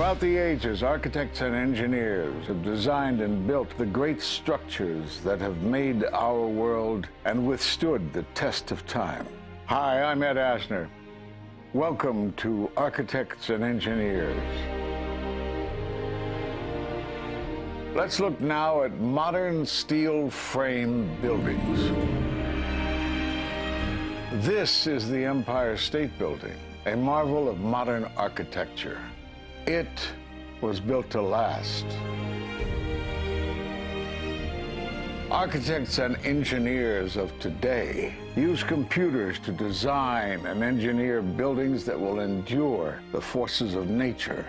Throughout the ages, architects and engineers have designed and built the great structures that have made our world and withstood the test of time. Hi, I'm Ed Asner. Welcome to Architects and Engineers. Let's look now at modern steel frame buildings. This is the Empire State Building, a marvel of modern architecture. It was built to last. Architects and engineers of today use computers to design and engineer buildings that will endure the forces of nature,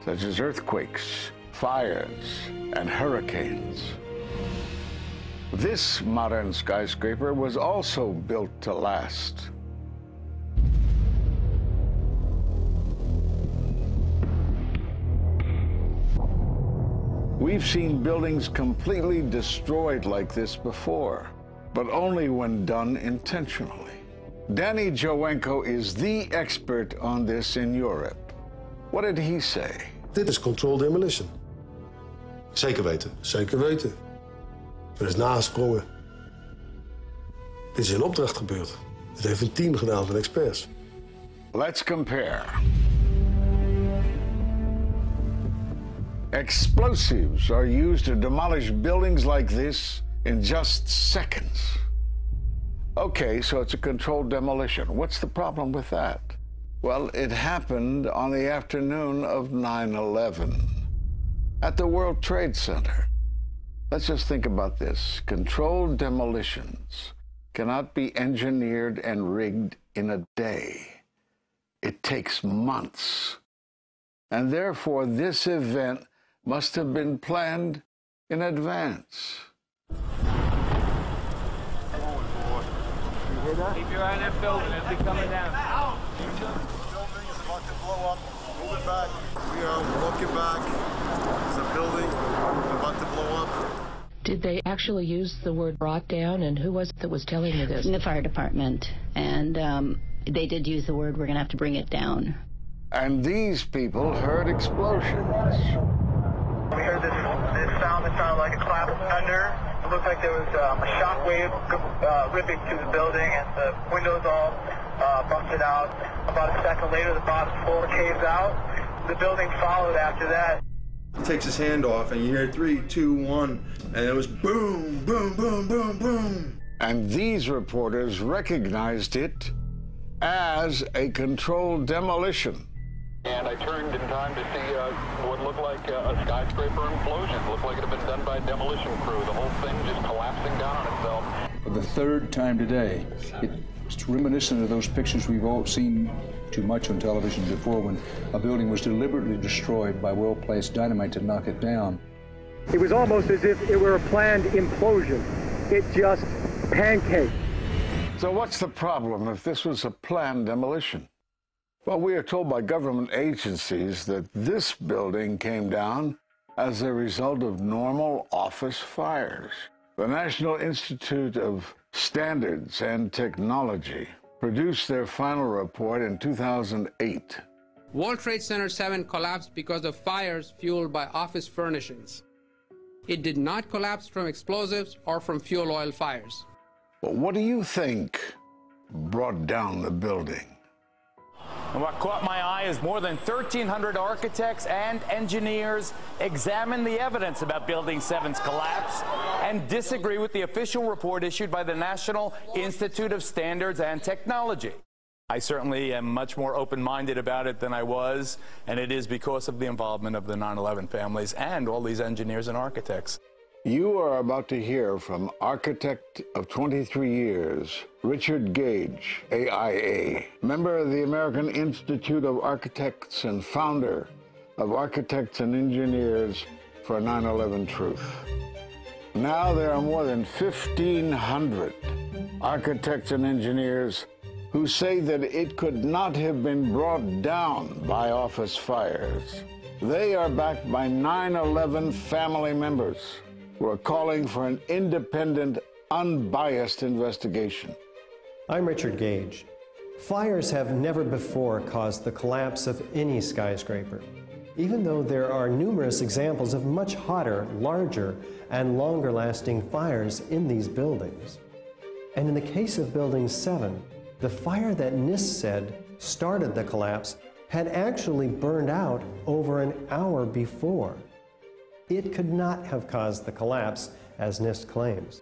such as earthquakes, fires, and hurricanes. This modern skyscraper was also built to last. We've seen buildings completely destroyed like this before, but only when done intentionally. Danny Jowenko is the expert on this in Europe. What did he say? Dit is controlled demolition. Zeker weten. Zeker weten. Er is nagesprongen. Dit is in opdracht gebeurd. Dit heeft een team gedaan van experts. Let's compare. Explosives are used to demolish buildings like this in just seconds. Okay, so it's a controlled demolition. What's the problem with that? Well, it happened on the afternoon of 9/11 at the World Trade Center. Let's just think about this. Controlled demolitions cannot be engineered and rigged in a day. It takes months. And therefore, this event must have been planned in advance. You hear that? Keep your eye on that building. It'll be coming down. The building is about to blow up. Move it back. We are walking back. There's a building about to blow up. Did they actually use the word brought down, and who was it that was telling you this? The fire department, and they did use the word, we're going to have to bring it down. And these people heard explosions. We heard this sound that sounded like a clap of thunder. It looked like there was a shock wave ripping through the building, and the windows all busted out. About a second later, the bottom floor caves out. The building followed after that. He takes his hand off, and you hear 3, 2, 1, and it was boom, boom, boom, boom, boom. And these reporters recognized it as a controlled demolition. And I turned in time to see what looked like a skyscraper implosion. It looked like it had been done by a demolition crew. The whole thing just collapsing down on itself. For the third time today, it's reminiscent of those pictures we've all seen too much on television before, when a building was deliberately destroyed by well-placed dynamite to knock it down. It was almost as if it were a planned implosion. It just pancaked. So what's the problem if this was a planned demolition? Well, we are told by government agencies that this building came down as a result of normal office fires. The National Institute of Standards and Technology produced their final report in 2008. World Trade Center 7 collapsed because of fires fueled by office furnishings. It did not collapse from explosives or from fuel oil fires. But what do you think brought down the building? And what caught my eye is more than 1,300 architects and engineers examine the evidence about Building 7's collapse and disagree with the official report issued by the National Institute of Standards and Technology. I certainly am much more open-minded about it than I was, and it is because of the involvement of the 9/11 families and all these engineers and architects. You are about to hear from architect of 23 years, Richard Gage, AIA, member of the American Institute of Architects and founder of Architects and Engineers for 9/11 Truth. Now there are more than 1,500 architects and engineers who say that it could not have been brought down by office fires. They are backed by 9/11 family members who are calling for an independent, unbiased investigation. I'm Richard Gage. Fires have never before caused the collapse of any skyscraper. even though there are numerous examples of much hotter, larger, and longer-lasting fires in these buildings. And in the case of Building 7, the fire that NIST said started the collapse had actually burned out over an hour before. It could not have caused the collapse, as NIST claims.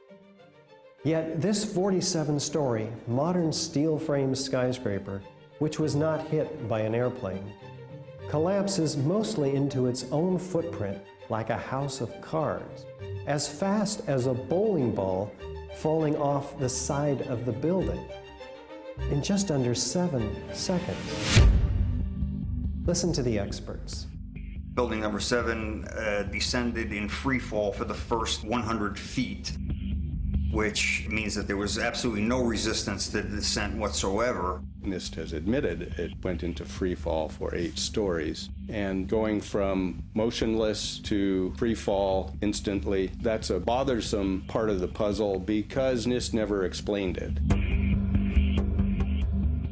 Yet this 47-story, modern steel-frame skyscraper, which was not hit by an airplane, collapses mostly into its own footprint like a house of cards, as fast as a bowling ball falling off the side of the building, in just under 7 seconds. Listen to the experts. Building number 7 descended in free fall for the first 100 feet, which means that there was absolutely no resistance to the descent whatsoever. NIST has admitted it went into free fall for 8 stories. And going from motionless to free fall instantly, that's a bothersome part of the puzzle because NIST never explained it.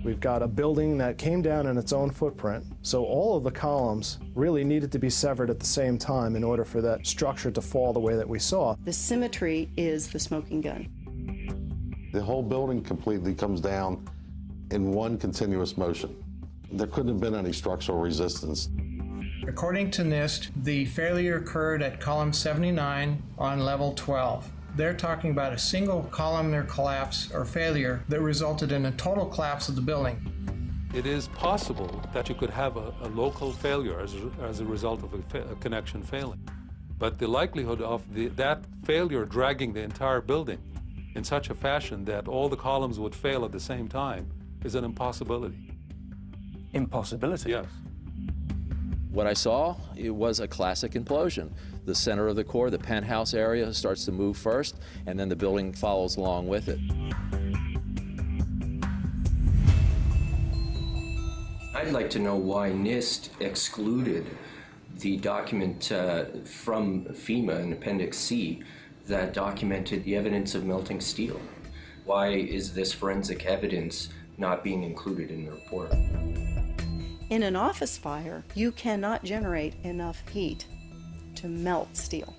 We've got a building that came down in its own footprint, so all of the columns really needed to be severed at the same time in order for that structure to fall the way that we saw. The symmetry is the smoking gun. The whole building completely comes down in one continuous motion. There couldn't have been any structural resistance. According to NIST, the failure occurred at column 79 on level 12. They're talking about a single columnar collapse or failure that resulted in a total collapse of the building. It is possible that you could have a local failure as a result of a connection failing. But the likelihood of that failure dragging the entire building in such a fashion that all the columns would fail at the same time is an impossibility. Impossibility? Yes. What I saw, it was a classic implosion. The center of the core, the penthouse area, starts to move first, and then the building follows along with it. I'd like to know why NIST excluded the document from FEMA in Appendix C that documented the evidence of melting steel. Why is this forensic evidence not being included in the report? In an office fire, you cannot generate enough heat to melt steel.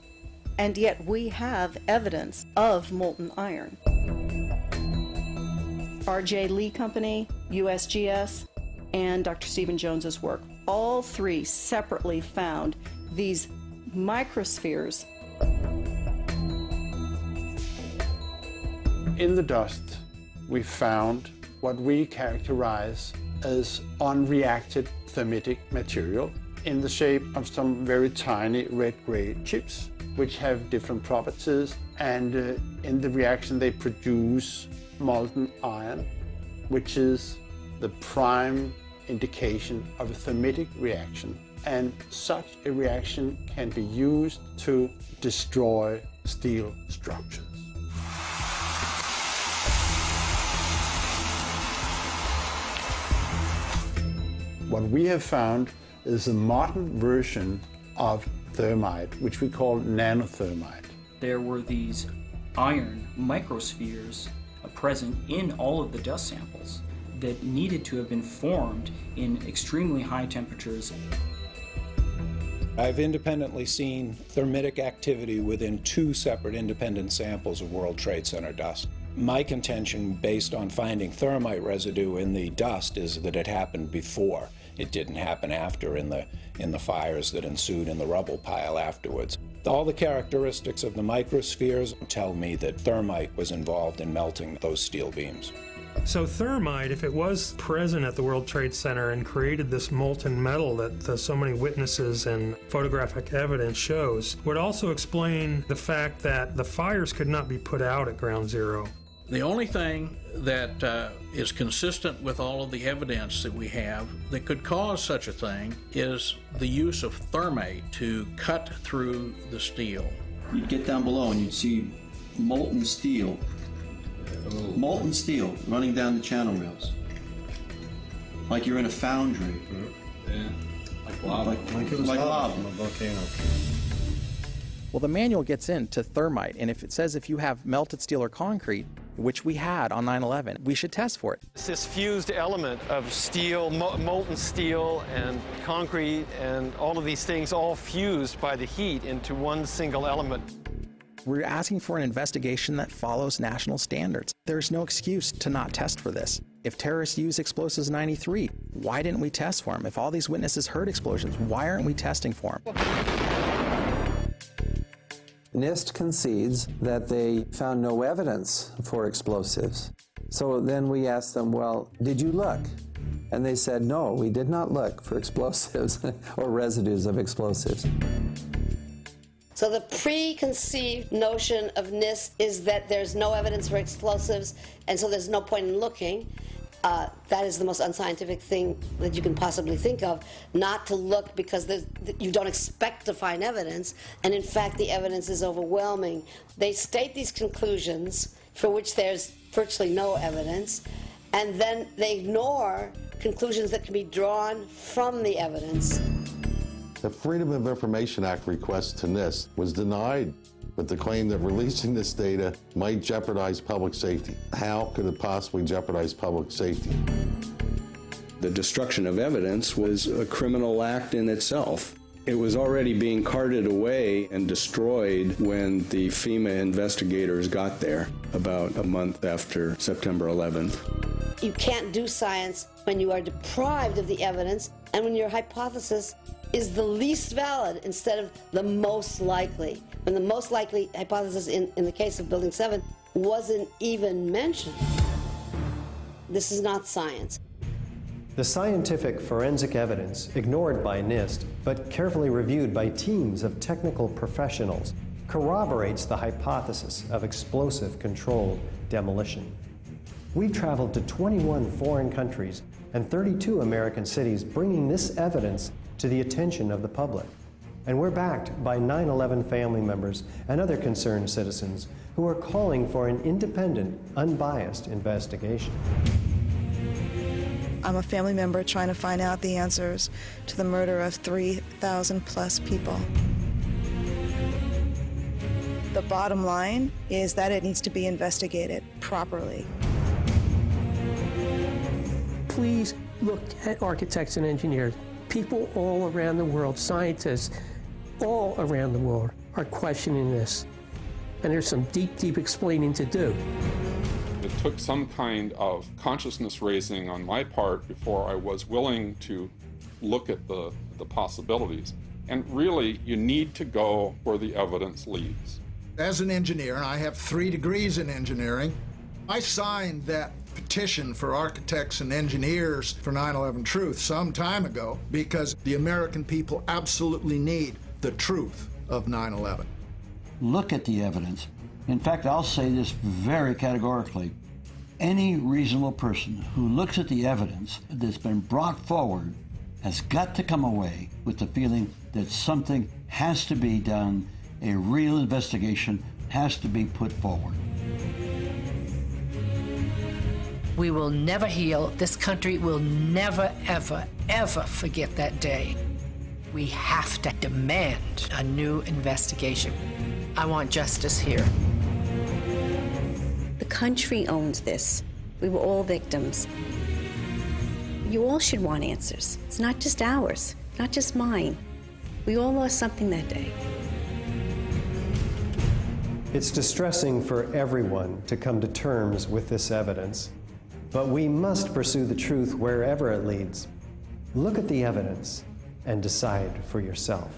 And yet we have evidence of molten iron. R.J. Lee Company, USGS, and Dr. Stephen Jones's work, all 3 separately found these microspheres. In the dust, we found what we characterize as unreacted thermitic material in the shape of some very tiny red-gray chips, which have different properties, and in the reaction they produce molten iron, which is the prime indication of a thermitic reaction. And such a reaction can be used to destroy steel structures. What we have found is a modern version of thermite, which we call nanothermite. There were these iron microspheres present in all of the dust samples that needed to have been formed in extremely high temperatures. I've independently seen thermitic activity within 2 separate independent samples of World Trade Center dust. My contention, based on finding thermite residue in the dust, is that it happened before. It didn't happen after in the fires that ensued in the rubble pile afterwards. All the characteristics of the microspheres tell me that thermite was involved in melting those steel beams. So thermite, if it was present at the World Trade Center and created this molten metal that so many witnesses and photographic evidence shows, would also explain the fact that the fires could not be put out at Ground Zero. The only thing that is consistent with all of the evidence that we have that could cause such a thing is the use of thermite to cut through the steel. You'd get down below and you'd see molten steel running down the channel rails, like you're in a foundry. Yeah, like lava. Like it was lava from a volcano. Well, the manual gets into thermite, and if it says if you have melted steel or concrete, which we had on 9/11. We should test for it. It's this fused element of steel, molten steel and concrete and all of these things all fused by the heat into one single element. We're asking for an investigation that follows national standards. There's no excuse to not test for this. If terrorists used explosives in '93, why didn't we test for them? If all these witnesses heard explosions, why aren't we testing for them? NIST concedes that they found no evidence for explosives. So then we asked them, well, did you look? And they said, no, we did not look for explosives or residues of explosives. So the preconceived notion of NIST is that there's no evidence for explosives, and so there's no point in looking. That is the most unscientific thing that you can possibly think of, not to look because you don't expect to find evidence, and in fact the evidence is overwhelming. They state these conclusions for which there's virtually no evidence, and then they ignore conclusions that can be drawn from the evidence. The Freedom of Information Act request to NIST was denied with the claim that releasing this data might jeopardize public safety. How could it possibly jeopardize public safety? The destruction of evidence was a criminal act in itself. It was already being carted away and destroyed when the FEMA investigators got there about a month after September 11th. You can't do science when you are deprived of the evidence and when your hypothesis is the least valid instead of the most likely. When the most likely hypothesis in the case of Building 7 wasn't even mentioned. This is not science. The scientific forensic evidence, ignored by NIST, but carefully reviewed by teams of technical professionals, corroborates the hypothesis of explosive controlled demolition. We've traveled to 21 foreign countries and 32 American cities, bringing this evidence to the attention of the public. And we're backed by 9/11 family members and other concerned citizens who are calling for an independent, unbiased investigation. I'm a family member trying to find out the answers to the murder of 3,000 plus people. The bottom line is that it needs to be investigated properly. Please look at architects and engineers. People all around the world, scientists all around the world are questioning this. And there's some deep, deep explaining to do. It took some kind of consciousness raising on my part before I was willing to look at the possibilities. And really, you need to go where the evidence leads. As an engineer, and I have 3 degrees in engineering, I signed that petition for architects and engineers for 9/11 Truth some time ago because the American people absolutely need the truth of 9/11. Look at the evidence. In fact, I'll say this very categorically. Any reasonable person who looks at the evidence that's been brought forward has got to come away with the feeling that something has to be done, a real investigation has to be put forward. We will never heal. This country will never, ever, ever forget that day. We have to demand a new investigation. I want justice here. The country owns this. We were all victims. You all should want answers. It's not just ours, not just mine. We all lost something that day. It's distressing for everyone to come to terms with this evidence, but we must pursue the truth wherever it leads. Look at the evidence and decide for yourself.